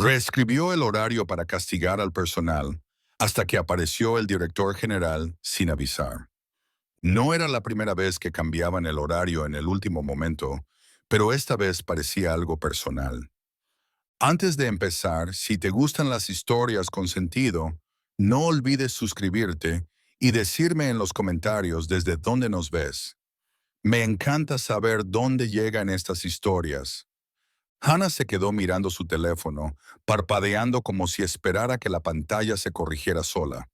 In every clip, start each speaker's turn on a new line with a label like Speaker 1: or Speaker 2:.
Speaker 1: Reescribió el horario para castigar al personal hasta que apareció el director general sin avisar. No era la primera vez que cambiaban el horario en el último momento, pero esta vez parecía algo personal. Antes de empezar, si te gustan las historias con sentido, no olvides suscribirte y decirme en los comentarios desde dónde nos ves. Me encanta saber dónde llegan estas historias. Hannah se quedó mirando su teléfono, parpadeando como si esperara que la pantalla se corrigiera sola.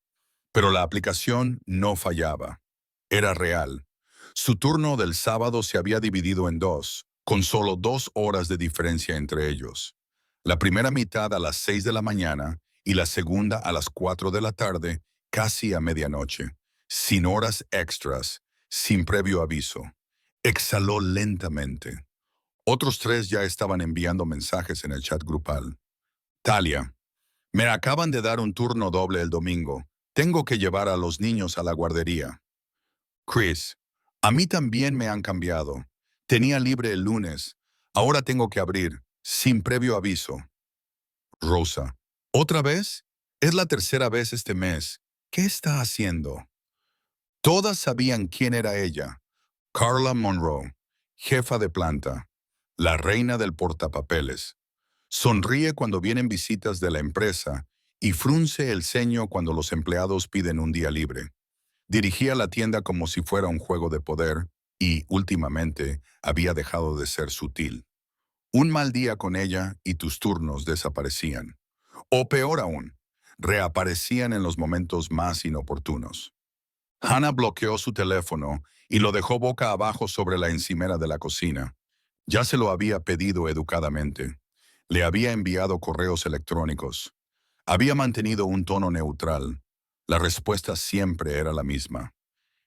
Speaker 1: Pero la aplicación no fallaba. Era real. Su turno del sábado se había dividido en dos, con solo 2 horas de diferencia entre ellos. La primera mitad a las 6 de la mañana y la segunda a las 4 de la tarde, casi a medianoche, sin horas extras, sin previo aviso. Exhaló lentamente. Otros tres ya estaban enviando mensajes en el chat grupal. Talia, me acaban de dar un turno doble el domingo. Tengo que llevar a los niños a la guardería. Chris, a mí también me han cambiado. Tenía libre el lunes. Ahora tengo que abrir, sin previo aviso. Rosa, ¿otra vez? Es la tercera vez este mes. ¿Qué está haciendo? Todas sabían quién era ella. Carla Monroe, jefa de planta, la reina del portapapeles. Sonríe cuando vienen visitas de la empresa y frunce el ceño cuando los empleados piden un día libre. Dirigía la tienda como si fuera un juego de poder y, últimamente, había dejado de ser sutil. Un mal día con ella y tus turnos desaparecían. O peor aún, reaparecían en los momentos más inoportunos. Hannah bloqueó su teléfono y lo dejó boca abajo sobre la encimera de la cocina. Ya se lo había pedido educadamente. Le había enviado correos electrónicos. Había mantenido un tono neutral. La respuesta siempre era la misma.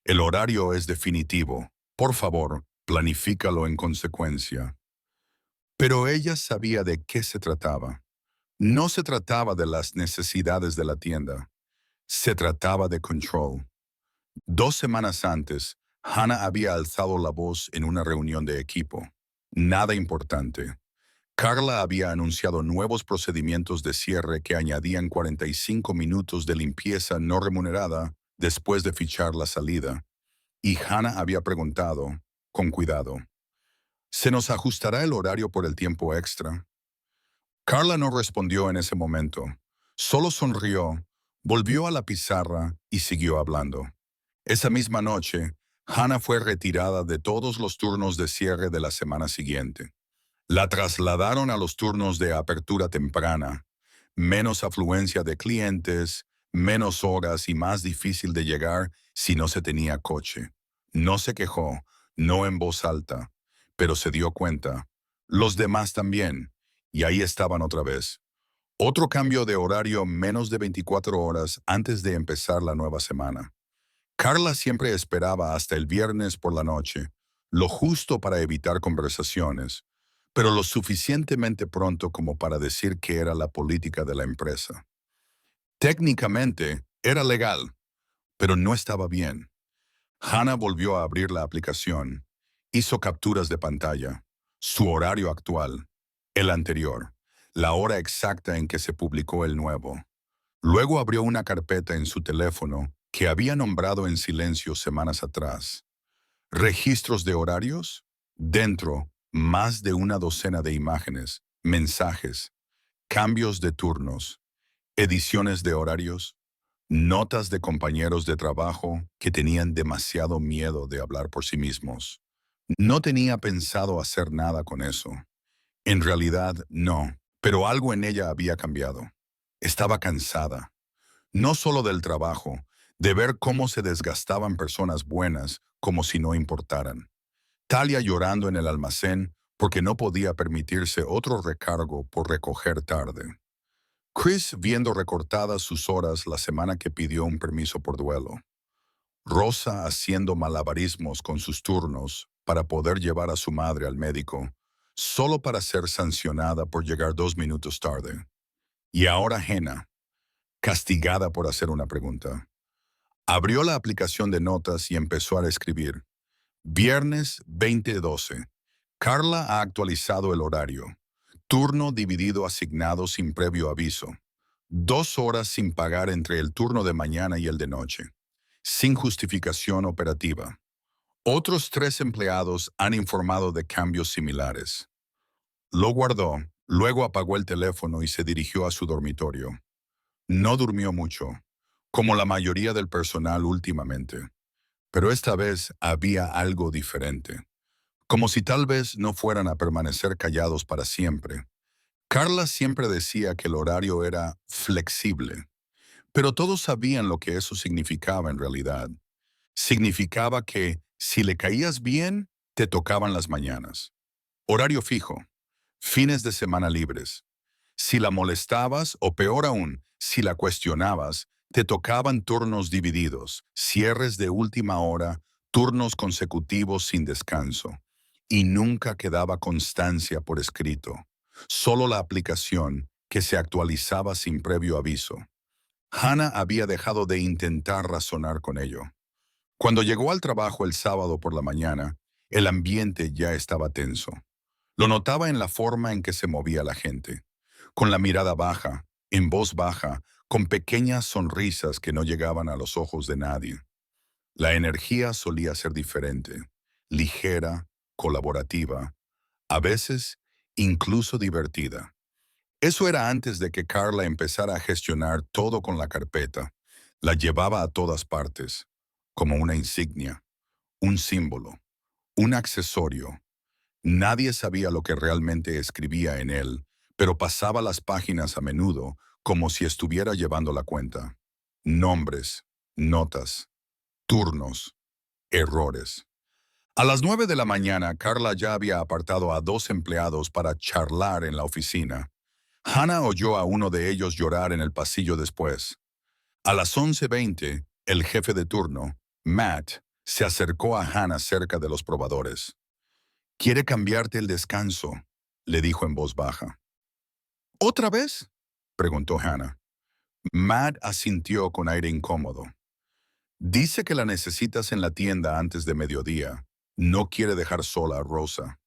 Speaker 1: El horario es definitivo. Por favor, planifícalo en consecuencia. Pero ella sabía de qué se trataba. No se trataba de las necesidades de la tienda. Se trataba de control. 2 semanas antes, Hannah había alzado la voz en una reunión de equipo. Nada importante. Carla había anunciado nuevos procedimientos de cierre que añadían 45 minutos de limpieza no remunerada después de fichar la salida. Y Hannah había preguntado, con cuidado, ¿se nos ajustará el horario por el tiempo extra? Carla no respondió en ese momento. Solo sonrió, volvió a la pizarra y siguió hablando. Esa misma noche, Hannah fue retirada de todos los turnos de cierre de la semana siguiente. La trasladaron a los turnos de apertura temprana, menos afluencia de clientes, menos horas y más difícil de llegar si no se tenía coche. No se quejó, no en voz alta, pero se dio cuenta. Los demás también, y ahí estaban otra vez. Otro cambio de horario menos de 24 horas antes de empezar la nueva semana. Carla siempre esperaba hasta el viernes por la noche, lo justo para evitar conversaciones, pero lo suficientemente pronto como para decir que era la política de la empresa. Técnicamente, era legal, pero no estaba bien. Hannah volvió a abrir la aplicación, hizo capturas de pantalla, su horario actual, el anterior, la hora exacta en que se publicó el nuevo. Luego abrió una carpeta en su teléfono que había nombrado en silencio semanas atrás. Registros de horarios. Dentro, más de una docena de imágenes, mensajes, cambios de turnos, ediciones de horarios, notas de compañeros de trabajo que tenían demasiado miedo de hablar por sí mismos. No tenía pensado hacer nada con eso. En realidad, no, pero algo en ella había cambiado. Estaba cansada. No solo del trabajo, de ver cómo se desgastaban personas buenas como si no importaran. Talia llorando en el almacén porque no podía permitirse otro recargo por recoger tarde. Chris viendo recortadas sus horas la semana que pidió un permiso por duelo. Rosa haciendo malabarismos con sus turnos para poder llevar a su madre al médico, solo para ser sancionada por llegar 2 minutos tarde. Y ahora Hannah, castigada por hacer una pregunta. Abrió la aplicación de notas y empezó a escribir. Viernes 20:12. Carla ha actualizado el horario. Turno dividido asignado sin previo aviso. 2 horas sin pagar entre el turno de mañana y el de noche, sin justificación operativa. Otros 3 empleados han informado de cambios similares. Lo guardó, luego apagó el teléfono y se dirigió a su dormitorio. No durmió mucho, como la mayoría del personal últimamente, pero esta vez había algo diferente. Como si tal vez no fueran a permanecer callados para siempre. Carla siempre decía que el horario era flexible, pero todos sabían lo que eso significaba en realidad. Significaba que si le caías bien, te tocaban las mañanas. Horario fijo, fines de semana libres. Si la molestabas o peor aún, si la cuestionabas, te tocaban turnos divididos, cierres de última hora, turnos consecutivos sin descanso. Y nunca quedaba constancia por escrito, solo la aplicación que se actualizaba sin previo aviso. Hannah había dejado de intentar razonar con ello. Cuando llegó al trabajo el sábado por la mañana, el ambiente ya estaba tenso. Lo notaba en la forma en que se movía la gente, con la mirada baja, en voz baja, con pequeñas sonrisas que no llegaban a los ojos de nadie. La energía solía ser diferente, ligera, colaborativa, a veces incluso divertida. Eso era antes de que Carla empezara a gestionar todo con la carpeta. La llevaba a todas partes, como una insignia, un símbolo, un accesorio. Nadie sabía lo que realmente escribía en él, pero pasaba las páginas a menudo como si estuviera llevando la cuenta. Nombres, notas, turnos, errores. A las 9 de la mañana, Carla ya había apartado a 2 empleados para charlar en la oficina. Hannah oyó a uno de ellos llorar en el pasillo después. A las 11:20, el jefe de turno, Matt, se acercó a Hannah cerca de los probadores. «Quiere cambiarte el descanso», le dijo en voz baja. «¿Otra vez?», preguntó Hannah. Matt asintió con aire incómodo. «Dice que la necesitas en la tienda antes de mediodía. No quiere dejar sola a Rosa».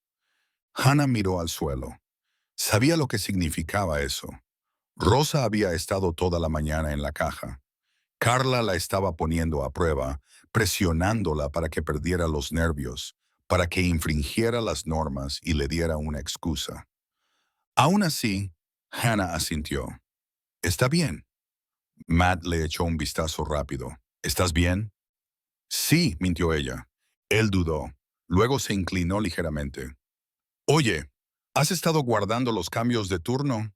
Speaker 1: Hannah miró al suelo. Sabía lo que significaba eso. Rosa había estado toda la mañana en la caja. Carla la estaba poniendo a prueba, presionándola para que perdiera los nervios, para que infringiera las normas y le diera una excusa. Aún así, Hannah asintió. «Está bien». Matt le echó un vistazo rápido. «¿Estás bien?» «Sí», mintió ella. Él dudó. Luego se inclinó ligeramente. «Oye, ¿has estado guardando los cambios de turno?»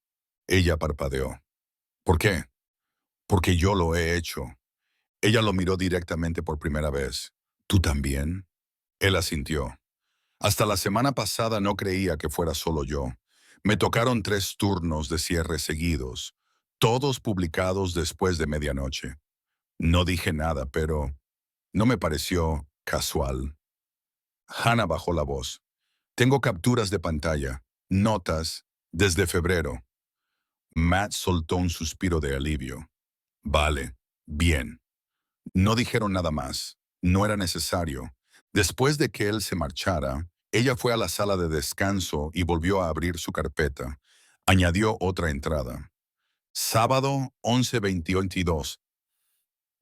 Speaker 1: Ella parpadeó. «¿Por qué?» «Porque yo lo he hecho». Ella lo miró directamente por primera vez. «¿Tú también?» Él asintió. «Hasta la semana pasada no creía que fuera solo yo. Me tocaron 3 turnos de cierre seguidos, todos publicados después de medianoche. No dije nada, pero no me pareció casual». Hannah bajó la voz. «Tengo capturas de pantalla, notas, desde febrero». Matt soltó un suspiro de alivio. «Vale, bien». No dijeron nada más. No era necesario. Después de que él se marchara, ella fue a la sala de descanso y volvió a abrir su carpeta. Añadió otra entrada. Sábado 11:22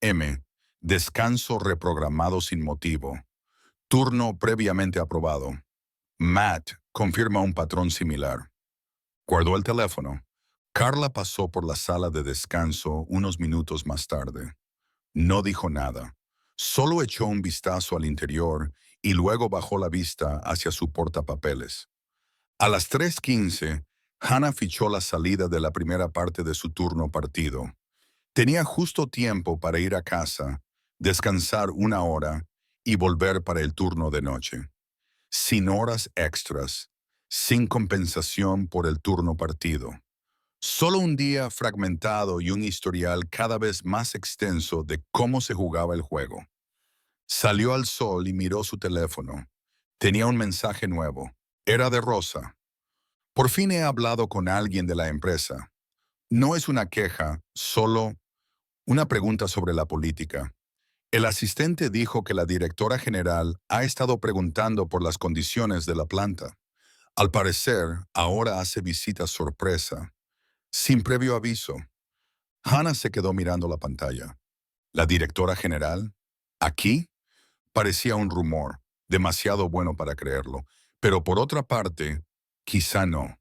Speaker 1: M. Descanso reprogramado sin motivo. Turno previamente aprobado. Matt confirma un patrón similar. Guardó el teléfono. Carla pasó por la sala de descanso unos minutos más tarde. No dijo nada. Solo echó un vistazo al interior y luego bajó la vista hacia su portapapeles. A las 3:15, Hannah fichó la salida de la primera parte de su turno partido. Tenía justo tiempo para ir a casa, descansar 1 hora y volver para el turno de noche. Sin horas extras, sin compensación por el turno partido. Solo un día fragmentado y un historial cada vez más extenso de cómo se jugaba el juego. Salió al sol y miró su teléfono. Tenía un mensaje nuevo. Era de Rosa. «Por fin he hablado con alguien de la empresa. No es una queja, solo una pregunta sobre la política. El asistente dijo que la directora general ha estado preguntando por las condiciones de la planta. Al parecer, ahora hace visitas sorpresa, sin previo aviso. Hannah se quedó mirando la pantalla. ¿La directora general? ¿Aquí? Parecía un rumor, demasiado bueno para creerlo. Pero por otra parte, quizá no.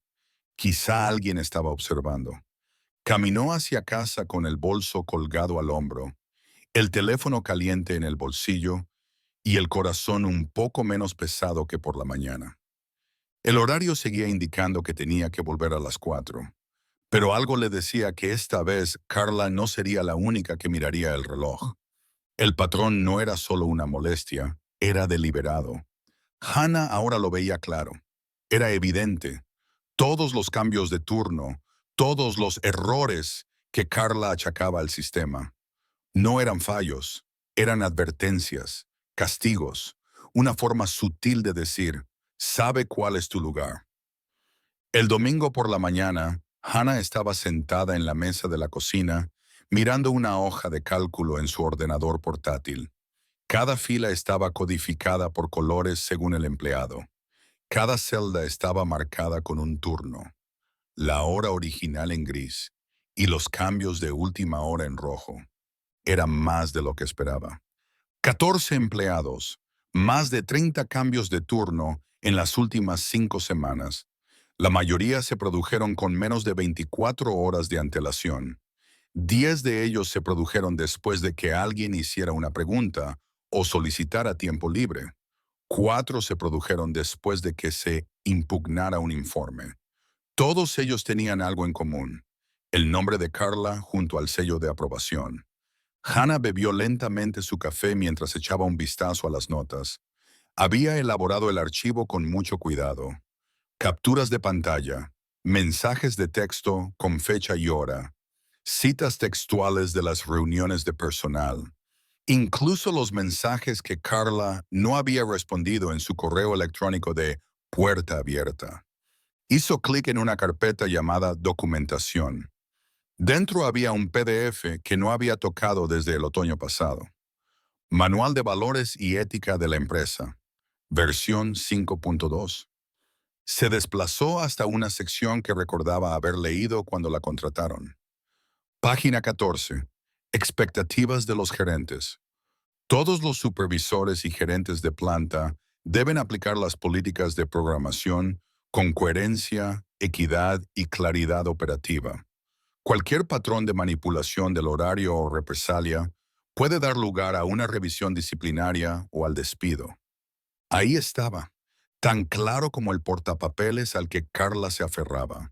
Speaker 1: Quizá alguien estaba observando. Caminó hacia casa con el bolso colgado al hombro, el teléfono caliente en el bolsillo y el corazón un poco menos pesado que por la mañana. El horario seguía indicando que tenía que volver a las 4, pero algo le decía que esta vez Carla no sería la única que miraría el reloj. El patrón no era solo una molestia, era deliberado. Hannah ahora lo veía claro. Era evidente. Todos los cambios de turno, todos los errores que Carla achacaba al sistema, no eran fallos, eran advertencias, castigos, una forma sutil de decir, sabe cuál es tu lugar. El domingo por la mañana, Hannah estaba sentada en la mesa de la cocina, mirando una hoja de cálculo en su ordenador portátil. Cada fila estaba codificada por colores según el empleado. Cada celda estaba marcada con un turno, la hora original en gris y los cambios de última hora en rojo. Era más de lo que esperaba. 14 empleados, más de 30 cambios de turno en las últimas 5 semanas. La mayoría se produjeron con menos de 24 horas de antelación. 10 de ellos se produjeron después de que alguien hiciera una pregunta o solicitara tiempo libre. 4 se produjeron después de que se impugnara un informe. Todos ellos tenían algo en común: el nombre de Carla junto al sello de aprobación. Hannah bebió lentamente su café mientras echaba un vistazo a las notas. Había elaborado el archivo con mucho cuidado. Capturas de pantalla, mensajes de texto con fecha y hora, citas textuales de las reuniones de personal, incluso los mensajes que Carla no había respondido en su correo electrónico de puerta abierta. Hizo clic en una carpeta llamada Documentación. Dentro había un PDF que no había tocado desde el otoño pasado. Manual de Valores y Ética de la Empresa, versión 5.2. Se desplazó hasta una sección que recordaba haber leído cuando la contrataron. Página 14. Expectativas de los gerentes. Todos los supervisores y gerentes de planta deben aplicar las políticas de programación con coherencia, equidad y claridad operativa. Cualquier patrón de manipulación del horario o represalia puede dar lugar a una revisión disciplinaria o al despido. Ahí estaba, tan claro como el portapapeles al que Carla se aferraba.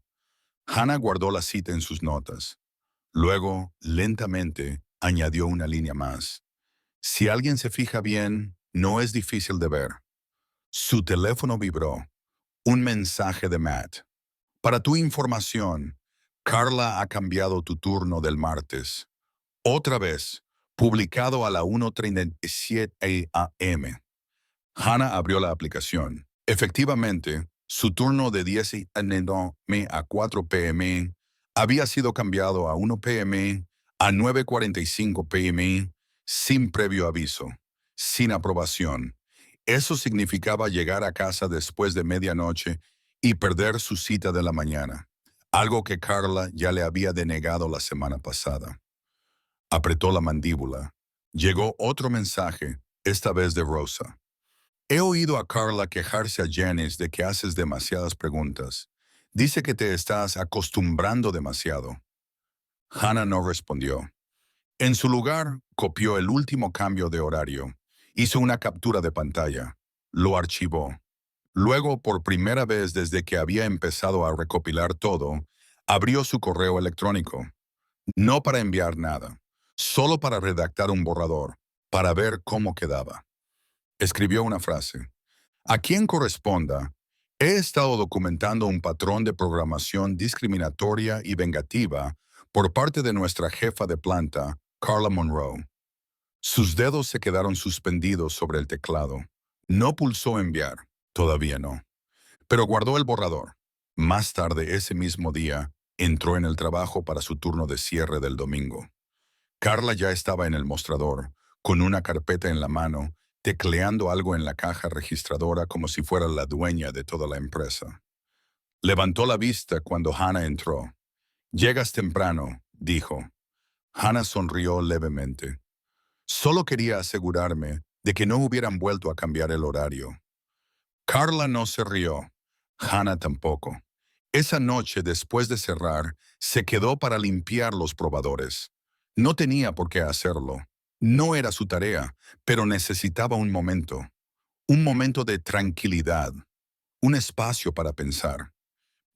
Speaker 1: Hannah guardó la cita en sus notas. Luego, lentamente, añadió una línea más. Si alguien se fija bien, no es difícil de ver. Su teléfono vibró. Un mensaje de Matt. Para tu información, Carla ha cambiado tu turno del martes. Otra vez, publicado a la 1:37 a.m. Hannah abrió la aplicación. Efectivamente, su turno de 10 a.m. a 4 p.m. había sido cambiado a 1 p.m. a 9:45 p.m. sin previo aviso, sin aprobación. Eso significaba llegar a casa después de medianoche y perder su cita de la mañana, algo que Carla ya le había denegado la semana pasada. Apretó la mandíbula. Llegó otro mensaje, esta vez de Rosa. He oído a Carla quejarse a Janice de que haces demasiadas preguntas. Dice que te estás acostumbrando demasiado. Hannah no respondió. En su lugar, copió el último cambio de horario. Hizo una captura de pantalla. Lo archivó. Luego, por primera vez desde que había empezado a recopilar todo, abrió su correo electrónico. No para enviar nada, solo para redactar un borrador, para ver cómo quedaba. Escribió una frase. A quien corresponda, he estado documentando un patrón de programación discriminatoria y vengativa por parte de nuestra jefa de planta, Carla Monroe. Sus dedos se quedaron suspendidos sobre el teclado. No pulsó enviar, todavía no, pero guardó el borrador. Más tarde ese mismo día, entró en el trabajo para su turno de cierre del domingo. Carla ya estaba en el mostrador, con una carpeta en la mano, tecleando algo en la caja registradora como si fuera la dueña de toda la empresa. Levantó la vista cuando Hannah entró. «Llegas temprano», dijo. Hannah sonrió levemente. Solo quería asegurarme de que no hubieran vuelto a cambiar el horario. Carla no se rió. Hannah tampoco. Esa noche, después de cerrar, se quedó para limpiar los probadores. No tenía por qué hacerlo. No era su tarea, pero necesitaba un momento de tranquilidad, un espacio para pensar.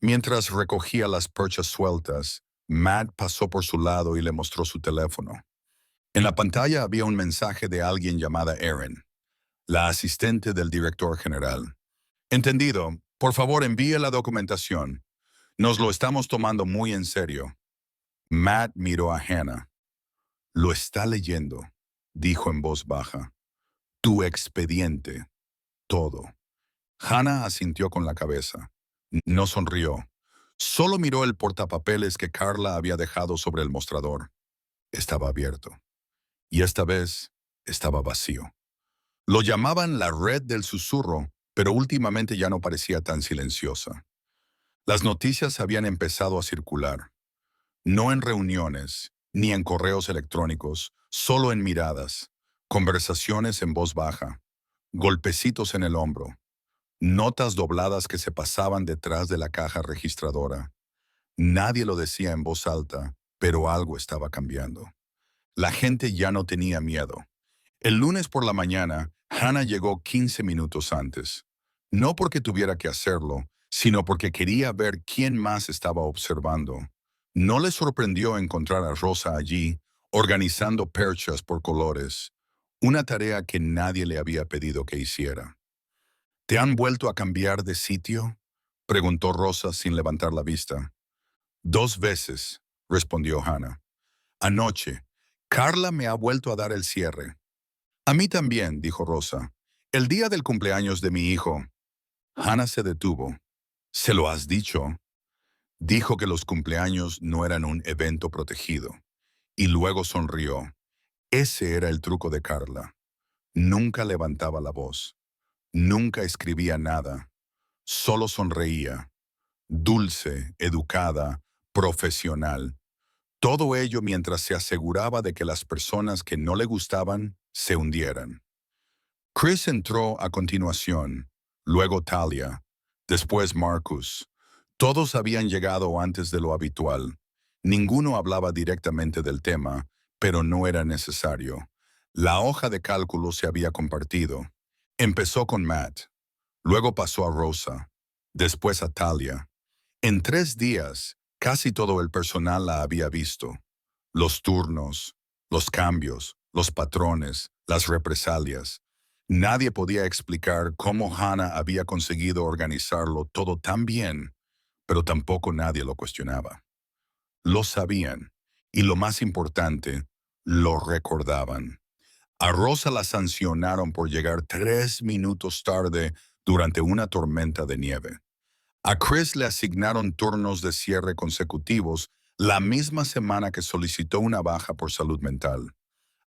Speaker 1: Mientras recogía las perchas sueltas, Matt pasó por su lado y le mostró su teléfono. En la pantalla había un mensaje de alguien llamada Erin, la asistente del director general. «Entendido. Por favor, envíe la documentación. Nos lo estamos tomando muy en serio». Matt miró a Hannah. «Lo está leyendo», dijo en voz baja. «Tu expediente. Todo». Hannah asintió con la cabeza. No sonrió. Solo miró el portapapeles que Carla había dejado sobre el mostrador. Estaba abierto. Y esta vez estaba vacío. Lo llamaban la red del susurro, pero últimamente ya no parecía tan silenciosa. Las noticias habían empezado a circular. No en reuniones, ni en correos electrónicos, solo en miradas, conversaciones en voz baja, golpecitos en el hombro, notas dobladas que se pasaban detrás de la caja registradora. Nadie lo decía en voz alta, pero algo estaba cambiando. La gente ya no tenía miedo. El lunes por la mañana, Hannah llegó 15 minutos antes. No porque tuviera que hacerlo, sino porque quería ver quién más estaba observando. No le sorprendió encontrar a Rosa allí, organizando perchas por colores, una tarea que nadie le había pedido que hiciera. «¿Te han vuelto a cambiar de sitio?», preguntó Rosa sin levantar la vista. «2 veces», respondió Hannah. «Anoche, Carla me ha vuelto a dar el cierre». «A mí también», dijo Rosa. «El día del cumpleaños de mi hijo». Hannah se detuvo. «¿Se lo has dicho?». Dijo que los cumpleaños no eran un evento protegido. Y luego sonrió. Ese era el truco de Carla. Nunca levantaba la voz. Nunca escribía nada. Solo sonreía. Dulce, educada, profesional. Todo ello mientras se aseguraba de que las personas que no le gustaban se hundieran. Chris entró a continuación, luego Talia, después Marcus. Todos habían llegado antes de lo habitual. Ninguno hablaba directamente del tema, pero no era necesario. La hoja de cálculo se había compartido. Empezó con Matt, luego pasó a Rosa, después a Talia. En 3 días, casi todo el personal la había visto. Los turnos, los cambios, los patrones, las represalias. Nadie podía explicar cómo Hannah había conseguido organizarlo todo tan bien, pero tampoco nadie lo cuestionaba. Lo sabían, y lo más importante, lo recordaban. A Rosa la sancionaron por llegar 3 minutos tarde durante una tormenta de nieve. A Chris le asignaron turnos de cierre consecutivos la misma semana que solicitó una baja por salud mental.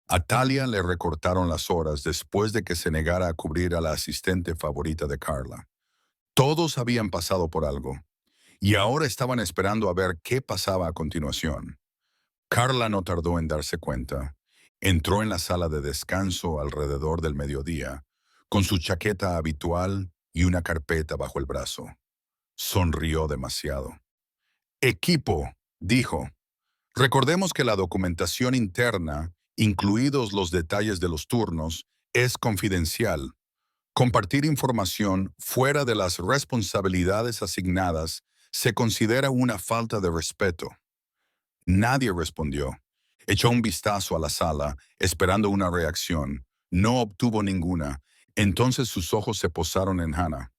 Speaker 1: A Talia le recortaron las horas después de que se negara a cubrir a la asistente favorita de Carla. Todos habían pasado por algo, y ahora estaban esperando a ver qué pasaba a continuación. Carla no tardó en darse cuenta. Entró en la sala de descanso alrededor del mediodía, con su chaqueta habitual y una carpeta bajo el brazo. Sonrió demasiado. «Equipo», dijo. «Recordemos que la documentación interna, incluidos los detalles de los turnos, es confidencial. Compartir información fuera de las responsabilidades asignadas se considera una falta de respeto». Nadie respondió. Echó un vistazo a la sala, esperando una reacción. No obtuvo ninguna. Entonces sus ojos se posaron en Hannah.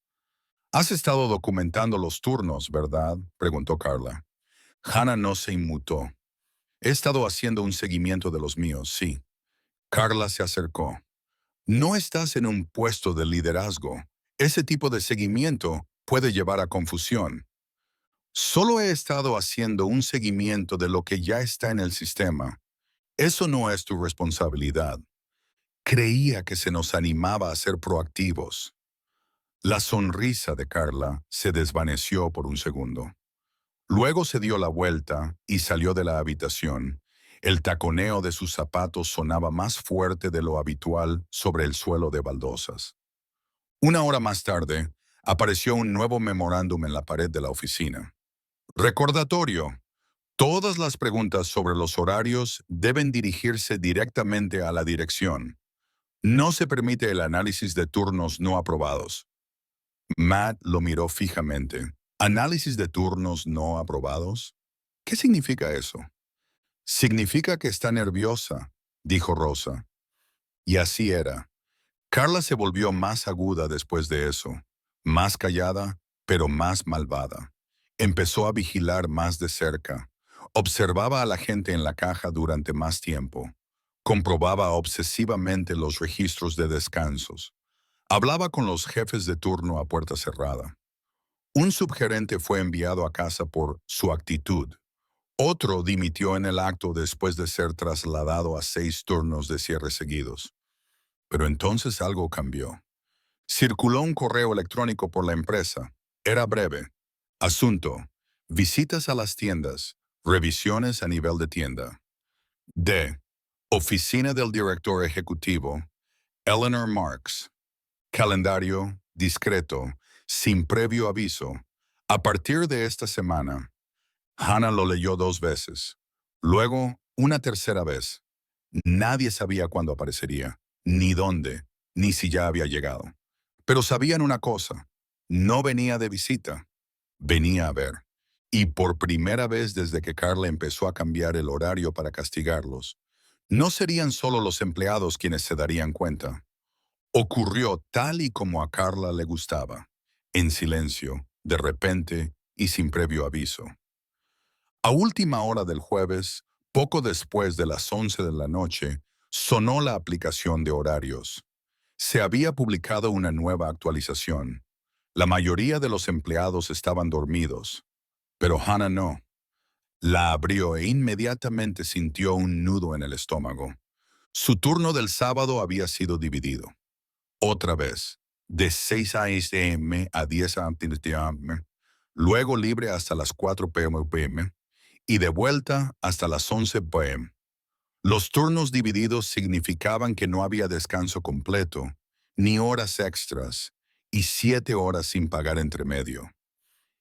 Speaker 1: «Has estado documentando los turnos, ¿verdad?», preguntó Carla. Hannah no se inmutó. «He estado haciendo un seguimiento de los míos, sí». Carla se acercó. «No estás en un puesto de liderazgo. Ese tipo de seguimiento puede llevar a confusión». «Solo he estado haciendo un seguimiento de lo que ya está en el sistema. Eso no es tu responsabilidad». Creía que se nos animaba a ser proactivos. La sonrisa de Carla se desvaneció por un segundo. Luego se dio la vuelta y salió de la habitación. El taconeo de sus zapatos sonaba más fuerte de lo habitual sobre el suelo de baldosas. Una hora más tarde, apareció un nuevo memorándum en la pared de la oficina. Recordatorio. Todas las preguntas sobre los horarios deben dirigirse directamente a la dirección. No se permite el análisis de turnos no aprobados. Matt lo miró fijamente. ¿Análisis de turnos no aprobados? ¿Qué significa eso? Significa que está nerviosa, dijo Rosa. Y así era. Carla se volvió más aguda después de eso, más callada, pero más malvada. Empezó a vigilar más de cerca. Observaba a la gente en la caja durante más tiempo. Comprobaba obsesivamente los registros de descansos. Hablaba con los jefes de turno a puerta cerrada. Un subgerente fue enviado a casa por su actitud. Otro dimitió en el acto después de ser trasladado a 6 turnos de cierre seguidos. Pero entonces algo cambió. Circuló un correo electrónico por la empresa. Era breve. Asunto: visitas a las tiendas, revisiones a nivel de tienda. D. Oficina del director ejecutivo, Eleanor Marks. Calendario discreto, sin previo aviso. A partir de esta semana. Hannah lo leyó 2 veces. Luego, una tercera vez. Nadie sabía cuándo aparecería, ni dónde, ni si ya había llegado. Pero sabían una cosa: no venía de visita, venía a ver. Y por primera vez desde que Carla empezó a cambiar el horario para castigarlos, no serían solo los empleados quienes se darían cuenta. Ocurrió tal y como a Carla le gustaba, en silencio, de repente y sin previo aviso. A última hora del jueves, poco después de las 11 de la noche, sonó la aplicación de horarios. Se había publicado una nueva actualización. La mayoría de los empleados estaban dormidos, pero Hannah no. La abrió e inmediatamente sintió un nudo en el estómago. Su turno del sábado había sido dividido. Otra vez, de 6 a.m. a 10 a.m., luego libre hasta las 4 p.m. y de vuelta hasta las 11 p.m. Los turnos divididos significaban que no había descanso completo, ni horas extras, y 7 horas sin pagar entre medio.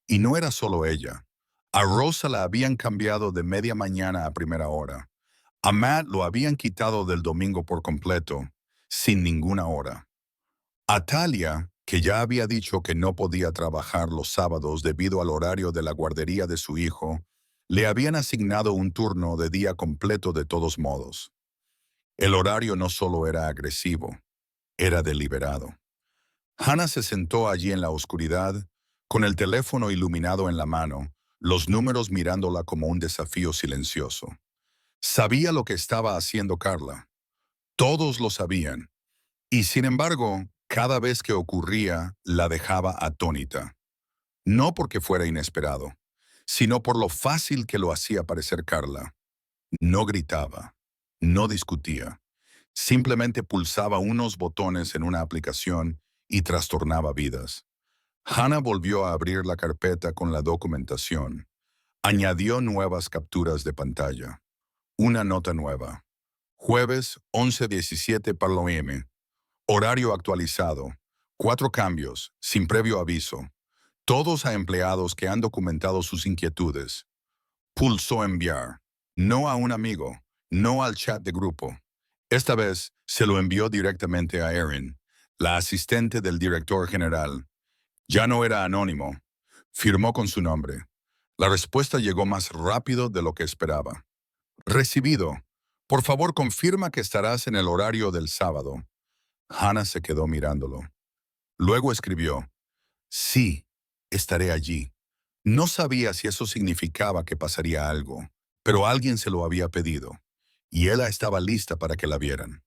Speaker 1: Y no era solo ella. A Rosa la habían cambiado de media mañana a primera hora. A Matt lo habían quitado del domingo por completo, sin ninguna hora. A Talia, que ya había dicho que no podía trabajar los sábados debido al horario de la guardería de su hijo, le habían asignado un turno de día completo de todos modos. El horario no solo era agresivo, era deliberado. Hannah se sentó allí en la oscuridad, con el teléfono iluminado en la mano, los números mirándola como un desafío silencioso. Sabía lo que estaba haciendo Carla. Todos lo sabían. Y sin embargo, cada vez que ocurría, la dejaba atónita. No porque fuera inesperado, sino por lo fácil que lo hacía parecer Carla. No gritaba, no discutía. Simplemente pulsaba unos botones en una aplicación y trastornaba vidas. Hannah volvió a abrir la carpeta con la documentación. Añadió nuevas capturas de pantalla. Una nota nueva. Jueves 11:17 p.m. Horario actualizado. 4 cambios, sin previo aviso. Todos a empleados que han documentado sus inquietudes. Pulsó enviar. No a un amigo, no al chat de grupo. Esta vez se lo envió directamente a Erin, la asistente del director general. Ya no era anónimo. Firmó con su nombre. La respuesta llegó más rápido de lo que esperaba. Recibido. Por favor, confirma que estarás en el horario del sábado. Hannah se quedó mirándolo. Luego escribió: sí, estaré allí. No sabía si eso significaba que pasaría algo, pero alguien se lo había pedido, y ella estaba lista para que la vieran.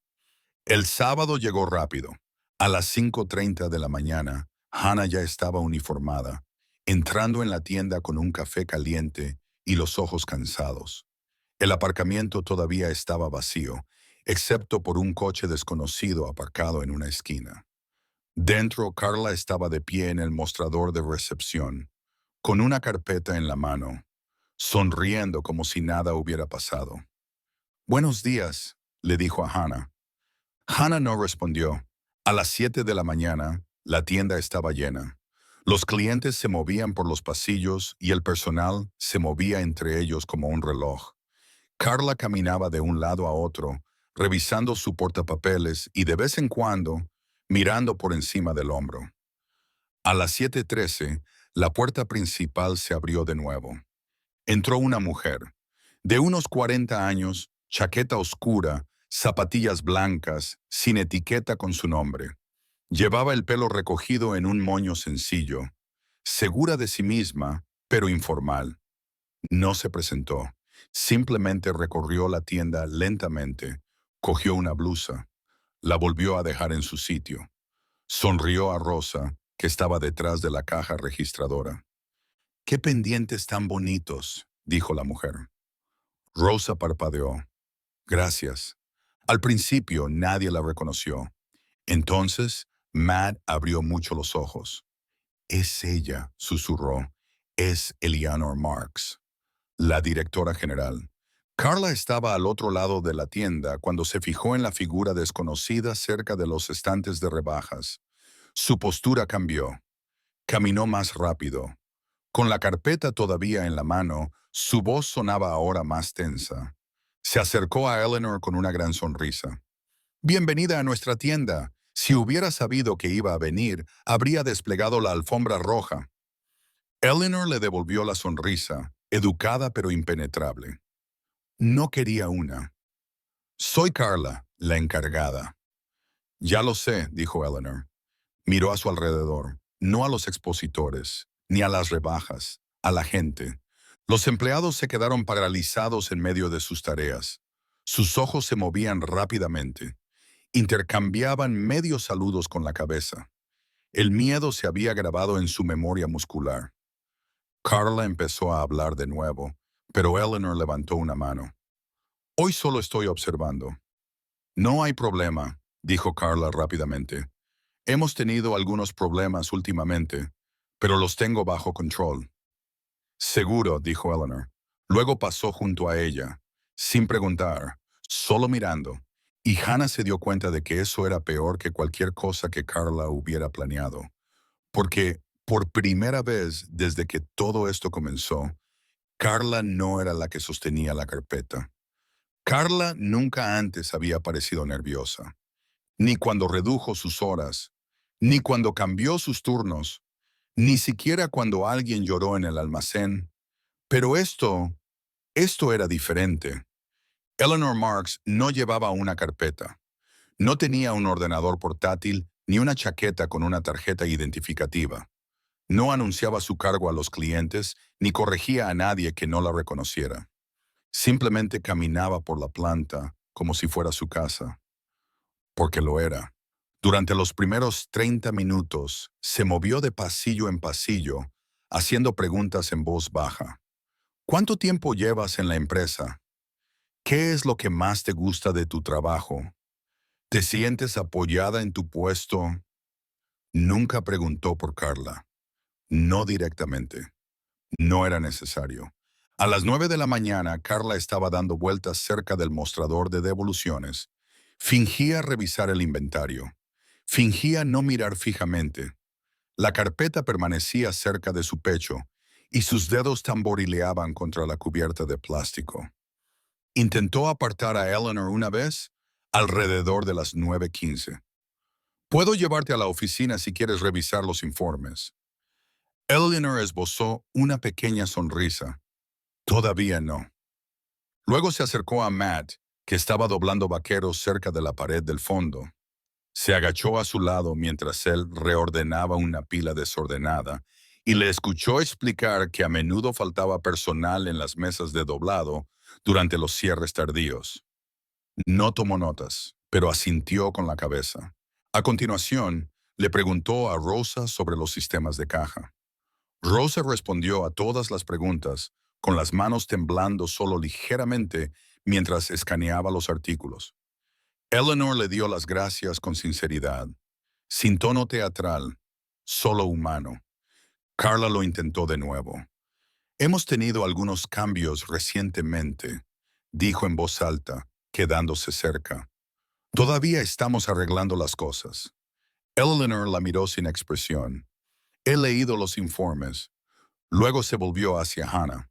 Speaker 1: El sábado llegó rápido. A las 5:30 de la mañana, Hannah ya estaba uniformada, entrando en la tienda con un café caliente y los ojos cansados. El aparcamiento todavía estaba vacío, excepto por un coche desconocido aparcado en una esquina. Dentro, Carla estaba de pie en el mostrador de recepción, con una carpeta en la mano, sonriendo como si nada hubiera pasado. «Buenos días», le dijo a Hannah. Hannah no respondió. A las 7 de la mañana, la tienda estaba llena. Los clientes se movían por los pasillos y el personal se movía entre ellos como un reloj. Carla caminaba de un lado a otro, revisando su portapapeles y de vez en cuando mirando por encima del hombro. A las 7:13, la puerta principal se abrió de nuevo. Entró una mujer, de unos 40 años, chaqueta oscura, zapatillas blancas, sin etiqueta con su nombre. Llevaba el pelo recogido en un moño sencillo, segura de sí misma, pero informal. No se presentó. Simplemente recorrió la tienda lentamente, cogió una blusa, la volvió a dejar en su sitio. Sonrió a Rosa, que estaba detrás de la caja registradora. «¡Qué pendientes tan bonitos!», dijo la mujer. Rosa parpadeó. «Gracias». Al principio nadie la reconoció. Entonces, Matt abrió mucho los ojos. «Es ella», susurró. «Es Eleanor Marks, la directora general». Carla estaba al otro lado de la tienda cuando se fijó en la figura desconocida cerca de los estantes de rebajas. Su postura cambió. Caminó más rápido. Con la carpeta todavía en la mano, su voz sonaba ahora más tensa. Se acercó a Eleanor con una gran sonrisa. «Bienvenida a nuestra tienda. Si hubiera sabido que iba a venir, habría desplegado la alfombra roja». Eleanor le devolvió la sonrisa, educada pero impenetrable. «No quería una. Soy Carla, la encargada». «Ya lo sé», dijo Eleanor. Miró a su alrededor, no a los expositores, ni a las rebajas, a la gente. Los empleados se quedaron paralizados en medio de sus tareas. Sus ojos se movían rápidamente. Intercambiaban medios saludos con la cabeza. El miedo se había grabado en su memoria muscular. Carla empezó a hablar de nuevo, pero Eleanor levantó una mano. «Hoy solo estoy observando». «No hay problema», dijo Carla rápidamente. «Hemos tenido algunos problemas últimamente, pero los tengo bajo control». «Seguro», dijo Eleanor. Luego pasó junto a ella, sin preguntar, solo mirando, y Hannah se dio cuenta de que eso era peor que cualquier cosa que Carla hubiera planeado, porque por primera vez desde que todo esto comenzó, Carla no era la que sostenía la carpeta. Carla nunca antes había parecido nerviosa, ni cuando redujo sus horas, ni cuando cambió sus turnos, ni siquiera cuando alguien lloró en el almacén. Pero esto era diferente. Eleanor Marks no llevaba una carpeta, no tenía un ordenador portátil ni una chaqueta con una tarjeta identificativa. No anunciaba su cargo a los clientes ni corregía a nadie que no la reconociera. Simplemente caminaba por la planta como si fuera su casa, porque lo era. Durante los primeros 30 minutos, se movió de pasillo en pasillo, haciendo preguntas en voz baja. «¿Cuánto tiempo llevas en la empresa? ¿Qué es lo que más te gusta de tu trabajo? ¿Te sientes apoyada en tu puesto?» Nunca preguntó por Carla. No directamente. No era necesario. A las 9 de la mañana, Carla estaba dando vueltas cerca del mostrador de devoluciones. Fingía revisar el inventario. Fingía no mirar fijamente. La carpeta permanecía cerca de su pecho y sus dedos tamborileaban contra la cubierta de plástico. Intentó apartar a Eleanor una vez, alrededor de las 9:15. «Puedo llevarte a la oficina si quieres revisar los informes». Eleanor esbozó una pequeña sonrisa. «Todavía no». Luego se acercó a Matt, que estaba doblando vaqueros cerca de la pared del fondo. Se agachó a su lado mientras él reordenaba una pila desordenada y le escuchó explicar que a menudo faltaba personal en las mesas de doblado durante los cierres tardíos. No tomó notas, pero asintió con la cabeza. A continuación, le preguntó a Rosa sobre los sistemas de caja. Rosa respondió a todas las preguntas, con las manos temblando solo ligeramente mientras escaneaba los artículos. Eleanor le dio las gracias con sinceridad. sin tono teatral, solo humano. Carla lo intentó de nuevo. Hemos tenido algunos cambios recientemente, dijo en voz alta, quedándose cerca. Todavía estamos arreglando las cosas. Eleanor la miró sin expresión. He leído los informes. Luego se volvió hacia Hannah.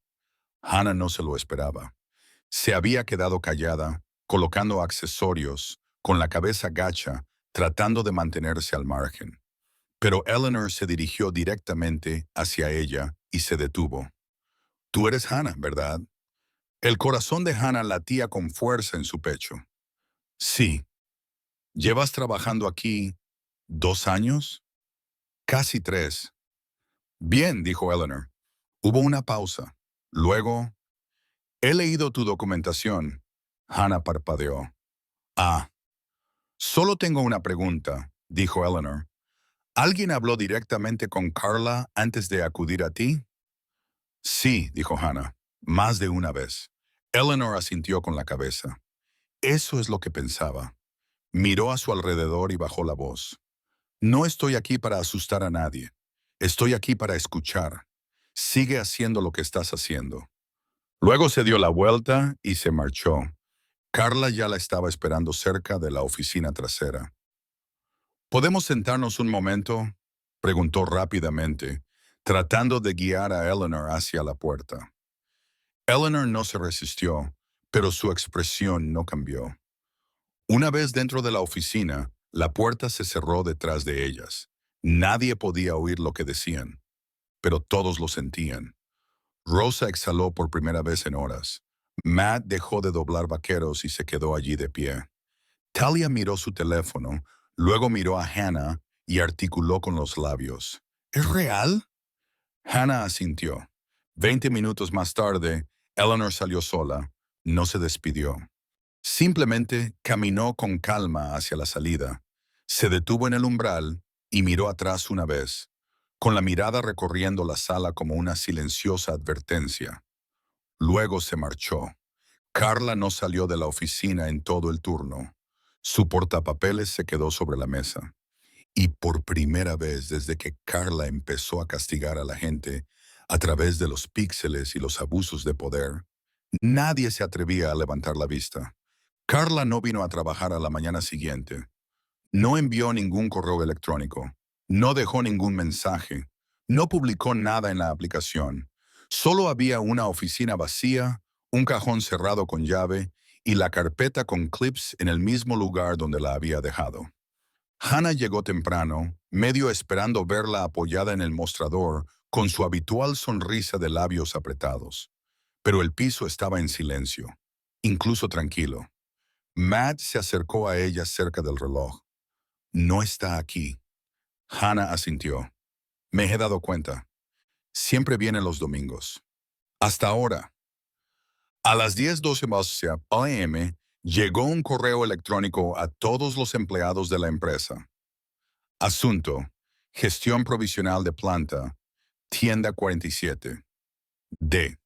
Speaker 1: Hannah no se lo esperaba. Se había quedado callada, colocando accesorios, con la cabeza gacha, tratando de mantenerse al margen. Pero Eleanor se dirigió directamente hacia ella y se detuvo. Tú eres Hannah, ¿verdad? El corazón de Hannah latía con fuerza en su pecho. Sí. ¿Llevas trabajando aquí 2 años? Casi 3. Bien, dijo Eleanor. Hubo una pausa. Luego, he leído tu documentación. Hannah parpadeó. Ah, solo tengo una pregunta, dijo Eleanor. ¿Alguien habló directamente con Carla antes de acudir a ti? Sí, dijo Hannah, más de una vez. Eleanor asintió con la cabeza. Eso es lo que pensaba. Miró a su alrededor y bajó la voz. No estoy aquí para asustar a nadie. Estoy aquí para escuchar. Sigue haciendo lo que estás haciendo. Luego se dio la vuelta y se marchó. Carla ya la estaba esperando cerca de la oficina trasera. ¿Podemos sentarnos un momento?, preguntó rápidamente, tratando de guiar a Eleanor hacia la puerta. Eleanor no se resistió, pero su expresión no cambió. Una vez dentro de la oficina, la puerta se cerró detrás de ellas. Nadie podía oír lo que decían, pero todos lo sentían. Rosa exhaló por primera vez en horas. Matt dejó de doblar vaqueros y se quedó allí de pie. Talia miró su teléfono, luego miró a Hannah y articuló con los labios. ¿Es real? Hannah asintió. 20 minutos más tarde, Eleanor salió sola. No se despidió. Simplemente caminó con calma hacia la salida. Se detuvo en el umbral y miró atrás una vez, con la mirada recorriendo la sala como una silenciosa advertencia. Luego se marchó. Carla no salió de la oficina en todo el turno. Su portapapeles se quedó sobre la mesa. Y por primera vez desde que Carla empezó a castigar a la gente a través de los píxeles y los abusos de poder, nadie se atrevía a levantar la vista. Carla no vino a trabajar a la mañana siguiente. No envió ningún correo electrónico. No dejó ningún mensaje. No publicó nada en la aplicación. Solo había una oficina vacía, un cajón cerrado con llave y la carpeta con clips en el mismo lugar donde la había dejado. Hannah llegó temprano, medio esperando verla apoyada en el mostrador con su habitual sonrisa de labios apretados. Pero el piso estaba en silencio, incluso tranquilo. Matt se acercó a ella cerca del reloj. No está aquí. Hannah asintió. Me he dado cuenta. Siempre viene los domingos. Hasta ahora. A las 10:12 a.m. llegó un correo electrónico a todos los empleados de la empresa. Asunto: Gestión provisional de planta, tienda 47. D.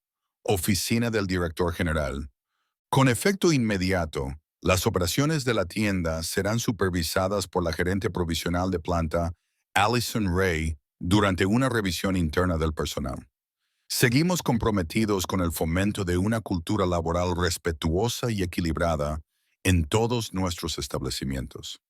Speaker 1: Oficina del director general. Con efecto inmediato, las operaciones de la tienda serán supervisadas por la gerente provisional de planta, Allison Ray, durante una revisión interna del personal. Seguimos comprometidos con el fomento de una cultura laboral respetuosa y equilibrada en todos nuestros establecimientos.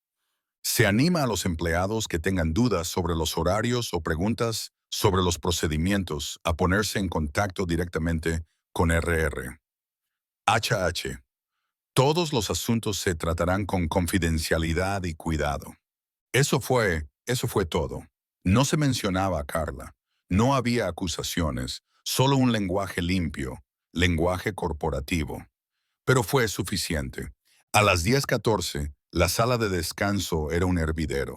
Speaker 1: Se anima a los empleados que tengan dudas sobre los horarios o preguntas sobre los procedimientos a ponerse en contacto directamente con RR. HH. Todos los asuntos se tratarán con confidencialidad y cuidado. Eso fue todo. No se mencionaba a Carla. No había acusaciones, solo un lenguaje limpio, lenguaje corporativo. Pero fue suficiente. A las 10:14, la sala de descanso era un hervidero.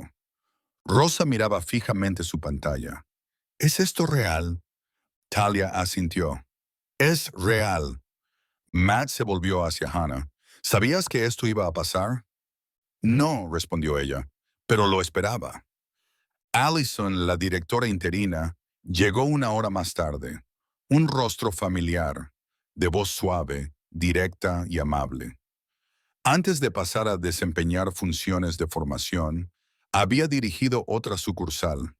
Speaker 1: Rosa miraba fijamente su pantalla. ¿Es esto real? Talia asintió. Es real. Matt se volvió hacia Hannah. ¿Sabías que esto iba a pasar? No, respondió ella, pero lo esperaba. Allison, la directora interina, llegó una hora más tarde. Un rostro familiar, de voz suave, directa y amable. Antes de pasar a desempeñar funciones de formación, Había dirigido otra sucursal.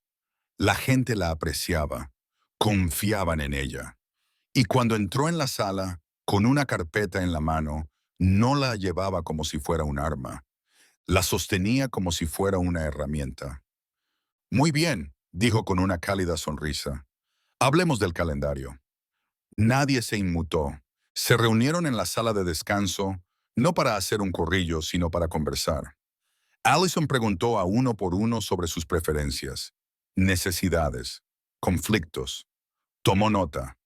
Speaker 1: La gente la apreciaba, confiaban en ella. Y cuando entró en la sala, con una carpeta en la mano, no la llevaba como si fuera un arma. La sostenía como si fuera una herramienta. Muy bien, dijo con una cálida sonrisa. Hablemos del calendario. Nadie se inmutó. Se reunieron en la sala de descanso, no para hacer un corrillo, sino para conversar. Allison preguntó a uno por uno sobre sus preferencias, necesidades, conflictos. Tomó nota,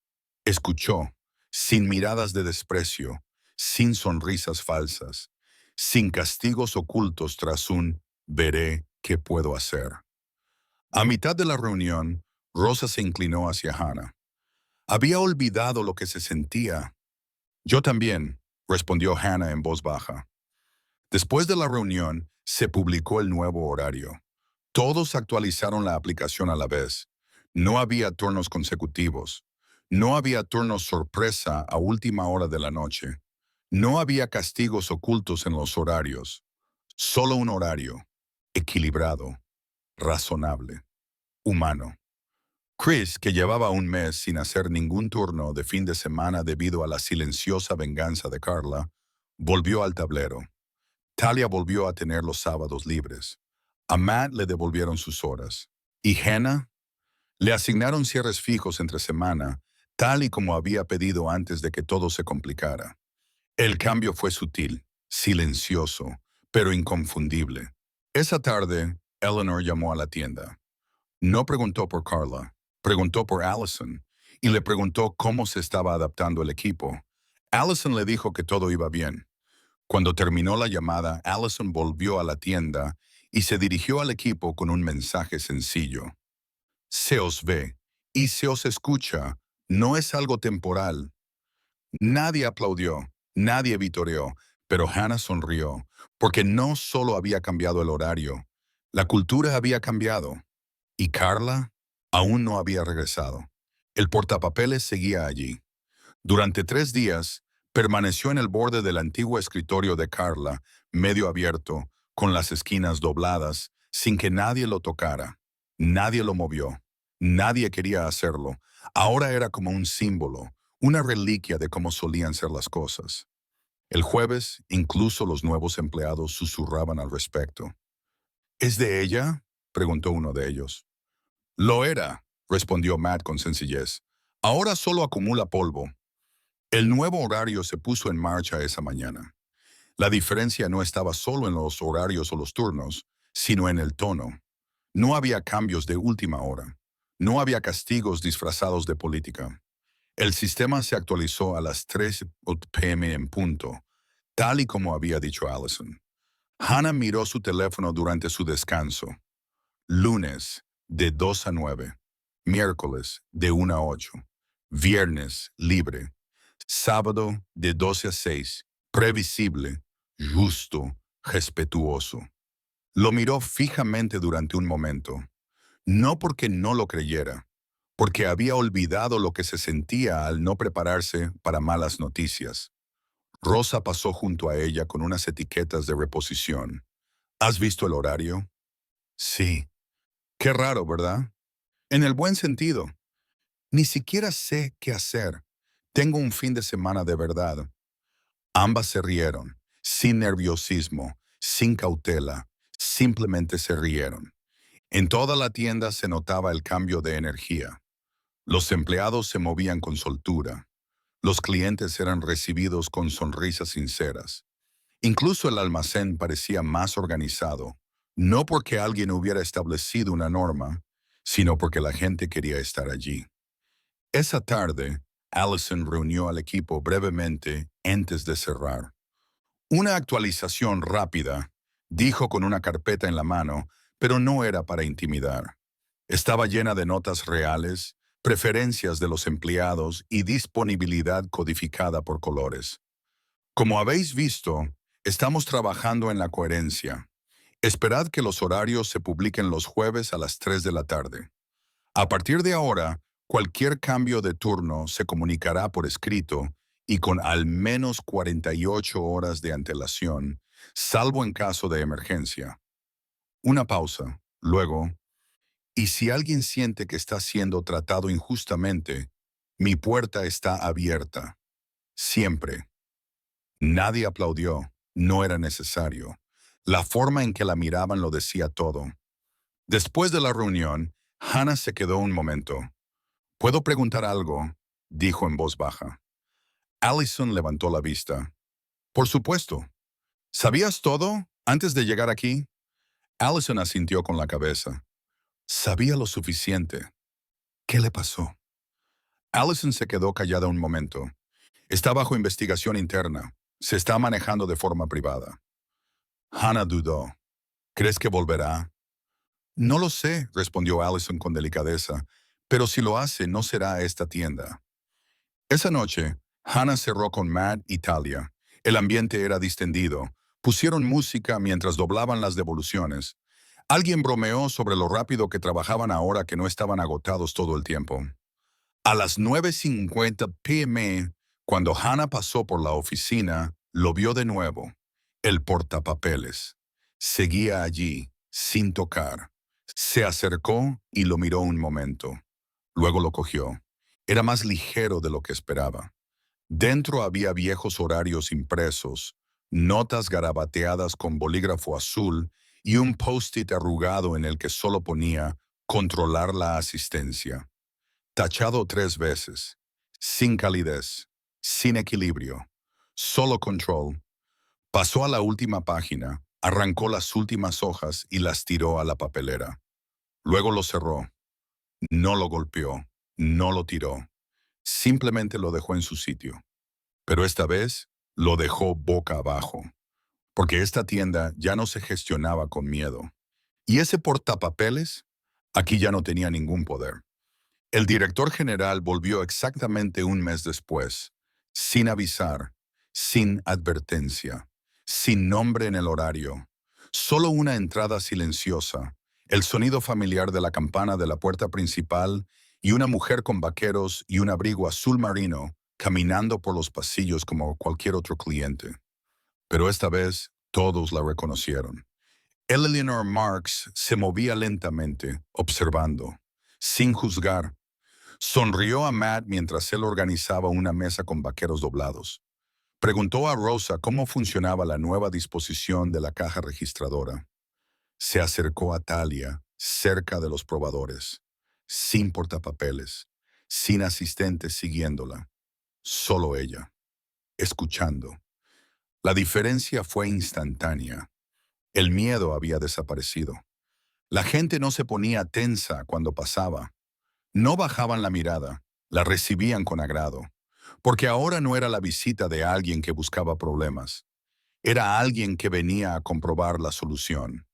Speaker 1: escuchó, sin miradas de desprecio, sin sonrisas falsas, sin castigos ocultos tras un veré qué puedo hacer. A mitad de la reunión, Rosa se inclinó hacia Hannah. Había olvidado lo que se sentía. Yo también, respondió Hannah en voz baja. Después de la reunión, se publicó el nuevo horario. Todos actualizaron la aplicación a la vez. No había turnos consecutivos. No había turnos sorpresa a última hora de la noche. No había castigos ocultos en los horarios. Solo un horario, equilibrado, razonable, humano. Chris, que llevaba un mes sin hacer ningún turno de fin de semana debido a la silenciosa venganza de Carla, volvió al tablero. Talia volvió a tener los sábados libres. A Matt le devolvieron sus horas. ¿Y Hannah? Le asignaron cierres fijos entre semana, tal y como había pedido antes de que todo se complicara. El cambio fue sutil, silencioso, pero inconfundible. Esa tarde, Eleanor llamó a la tienda. No preguntó por Carla, preguntó por Allison y le preguntó cómo se estaba adaptando el equipo. Allison le dijo que todo iba bien. Cuando terminó la llamada, Allison volvió a la tienda y se dirigió al equipo con un mensaje sencillo. Se os ve y se os escucha, no es algo temporal. Nadie aplaudió, nadie vitoreó, pero Hannah sonrió, porque no solo había cambiado el horario, la cultura había cambiado. Y Carla aún no había regresado. El portapapeles seguía allí. Durante 3 días, permaneció en el borde del antiguo escritorio de Carla, medio abierto, con las esquinas dobladas, sin que nadie lo tocara. Nadie lo movió. Nadie quería hacerlo. Ahora era como un símbolo, una reliquia de cómo solían ser las cosas. El jueves, incluso los nuevos empleados susurraban al respecto. ¿Es de ella?, preguntó uno de ellos. Lo era, respondió Matt con sencillez. Ahora solo acumula polvo. El nuevo horario se puso en marcha esa mañana. La diferencia no estaba solo en los horarios o los turnos, sino en el tono. No había cambios de última hora. No había castigos disfrazados de política. El sistema se actualizó a las 3 p.m. en punto, tal y como había dicho Allison. Hannah miró su teléfono durante su descanso. Lunes, de 2 a 9. Miércoles, de 1 a 8. Viernes, libre. Sábado, de 12 a 6. Previsible, justo, respetuoso. Lo miró fijamente durante un momento. No porque no lo creyera, porque había olvidado lo que se sentía al no prepararse para malas noticias. Rosa pasó junto a ella con unas etiquetas de reposición. ¿Has visto el horario? Sí. Qué raro, ¿verdad? En el buen sentido. Ni siquiera sé qué hacer. Tengo un fin de semana de verdad. Ambas se rieron, sin nerviosismo, sin cautela, simplemente se rieron. En toda la tienda se notaba el cambio de energía. Los empleados se movían con soltura. Los clientes eran recibidos con sonrisas sinceras. Incluso el almacén parecía más organizado, no porque alguien hubiera establecido una norma, sino porque la gente quería estar allí. Esa tarde, Allison reunió al equipo brevemente antes de cerrar. Una actualización rápida, dijo con una carpeta en la mano, pero no era para intimidar. Estaba llena de notas reales, preferencias de los empleados y disponibilidad codificada por colores. Como habéis visto, estamos trabajando en la coherencia. Esperad que los horarios se publiquen los jueves a las 3 de la tarde. A partir de ahora, cualquier cambio de turno se comunicará por escrito y con al menos 48 horas de antelación, salvo en caso de emergencia. Una pausa. Luego, y si alguien siente que está siendo tratado injustamente, mi puerta está abierta. Siempre. Nadie aplaudió. No era necesario. La forma en que la miraban lo decía todo. Después de la reunión, Hannah se quedó un momento. ¿Puedo preguntar algo?, dijo en voz baja. Allison levantó la vista. Por supuesto. ¿Sabías todo antes de llegar aquí? Allison asintió con la cabeza. Sabía lo suficiente. ¿Qué le pasó? Allison se quedó callada un momento. Está bajo investigación interna. Se está manejando de forma privada. Hannah dudó. ¿Crees que volverá? No lo sé, respondió Allison con delicadeza, pero si lo hace no será a esta tienda. Esa noche, Hannah cerró con Matt y Talia. El ambiente era distendido. Pusieron música mientras doblaban las devoluciones. Alguien bromeó sobre lo rápido que trabajaban ahora que no estaban agotados todo el tiempo. A las 9:50 p.m., cuando Hannah pasó por la oficina, lo vio de nuevo. El portapapeles. Seguía allí, sin tocar. Se acercó y lo miró un momento. Luego lo cogió. Era más ligero de lo que esperaba. Dentro había viejos horarios impresos, notas garabateadas con bolígrafo azul y un post-it arrugado en el que solo ponía «Controlar la asistencia». Tachado 3 veces. Sin calidez. Sin equilibrio. Solo control. Pasó a la última página, arrancó las últimas hojas y las tiró a la papelera. Luego lo cerró. No lo golpeó. No lo tiró. Simplemente lo dejó en su sitio. Pero esta vez lo dejó boca abajo, porque esta tienda ya no se gestionaba con miedo. Y ese portapapeles, aquí ya no tenía ningún poder. El director general volvió exactamente un mes después, sin avisar, sin advertencia, sin nombre en el horario. Solo una entrada silenciosa, el sonido familiar de la campana de la puerta principal y una mujer con vaqueros y un abrigo azul marino caminando por los pasillos como cualquier otro cliente. Pero esta vez todos la reconocieron. Eleanor Marks se movía lentamente, observando, sin juzgar. Sonrió a Matt mientras él organizaba una mesa con vaqueros doblados. Preguntó a Rosa cómo funcionaba la nueva disposición de la caja registradora. Se acercó a Talia, cerca de los probadores, sin portapapeles, sin asistentes siguiéndola, solo ella, escuchando. La diferencia fue instantánea. El miedo había desaparecido. La gente no se ponía tensa cuando pasaba. No bajaban la mirada, la recibían con agrado, porque ahora no era la visita de alguien que buscaba problemas, era alguien que venía a comprobar la solución.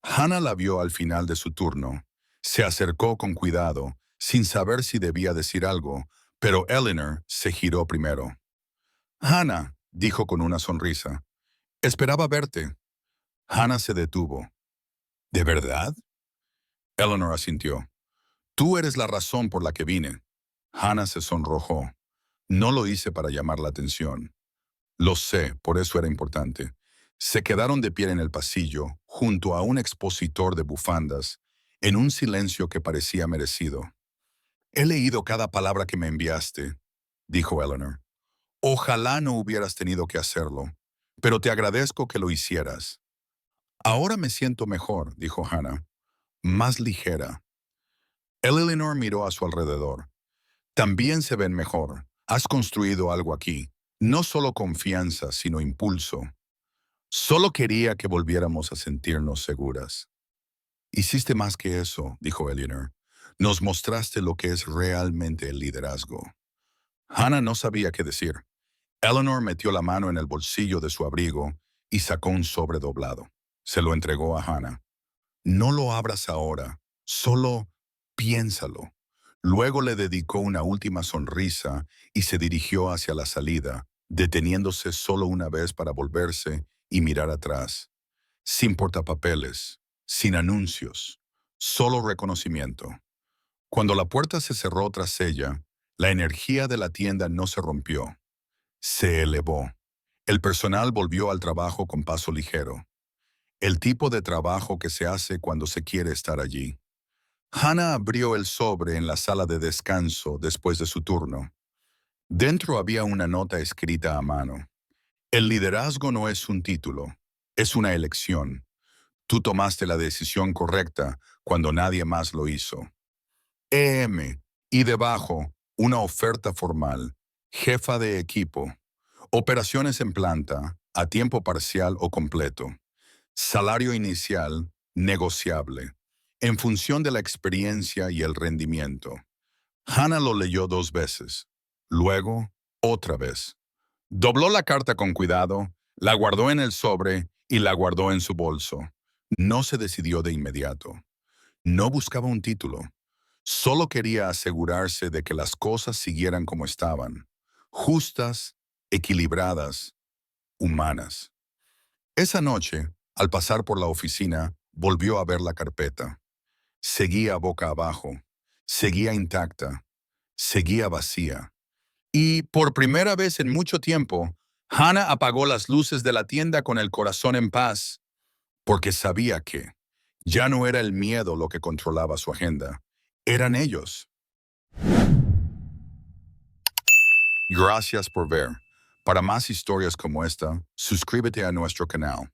Speaker 1: Hannah la vio al final de su turno, se acercó con cuidado, sin saber si debía decir algo, pero Eleanor se giró primero. Hannah, dijo con una sonrisa, esperaba verte. Hannah se detuvo. ¿De verdad? Eleanor asintió. Tú eres la razón por la que vine. Hannah se sonrojó. No lo hice para llamar la atención. Lo sé, por eso era importante. Se quedaron de pie en el pasillo, junto a un expositor de bufandas, en un silencio que parecía merecido. He leído cada palabra que me enviaste, dijo Eleanor. Ojalá no hubieras tenido que hacerlo, pero te agradezco que lo hicieras. Ahora me siento mejor, dijo Hannah, más ligera. Eleanor miró a su alrededor. También se ven mejor. Has construido algo aquí. No solo confianza, sino impulso. Solo quería que volviéramos a sentirnos seguras. Hiciste más que eso, dijo Eleanor. Nos mostraste lo que es realmente el liderazgo. Hannah no sabía qué decir. Eleanor metió la mano en el bolsillo de su abrigo y sacó un sobre doblado. Se lo entregó a Hannah. No lo abras ahora, solo piénsalo. Luego le dedicó una última sonrisa y se dirigió hacia la salida, deteniéndose solo una vez para volverse y mirar atrás. Sin portapapeles, sin anuncios, solo reconocimiento. Cuando la puerta se cerró tras ella, la energía de la tienda no se rompió, se elevó. El personal volvió al trabajo con paso ligero. el tipo de trabajo que se hace cuando se quiere estar allí. Hannah abrió el sobre en la sala de descanso después de su turno. Dentro había una nota escrita a mano. El liderazgo no es un título, es una elección. Tú tomaste la decisión correcta cuando nadie más lo hizo. Y debajo, una oferta formal. Jefa de equipo. Operaciones en planta, a tiempo parcial o completo. Salario inicial, negociable, en función de la experiencia y el rendimiento. Hannah lo leyó 2 veces. Luego, otra vez. Dobló la carta con cuidado, la guardó en el sobre y la guardó en su bolso. No se decidió de inmediato. No buscaba un título. Solo quería asegurarse de que las cosas siguieran como estaban. Justas, equilibradas, humanas. Esa noche, al pasar por la oficina, volvió a ver la carpeta. Seguía boca abajo. Seguía intacta. Seguía vacía. Y por primera vez en mucho tiempo, Hannah apagó las luces de la tienda con el corazón en paz, porque sabía que ya no era el miedo lo que controlaba su agenda, eran ellos. Gracias por ver. Para más historias como esta, suscríbete a nuestro canal.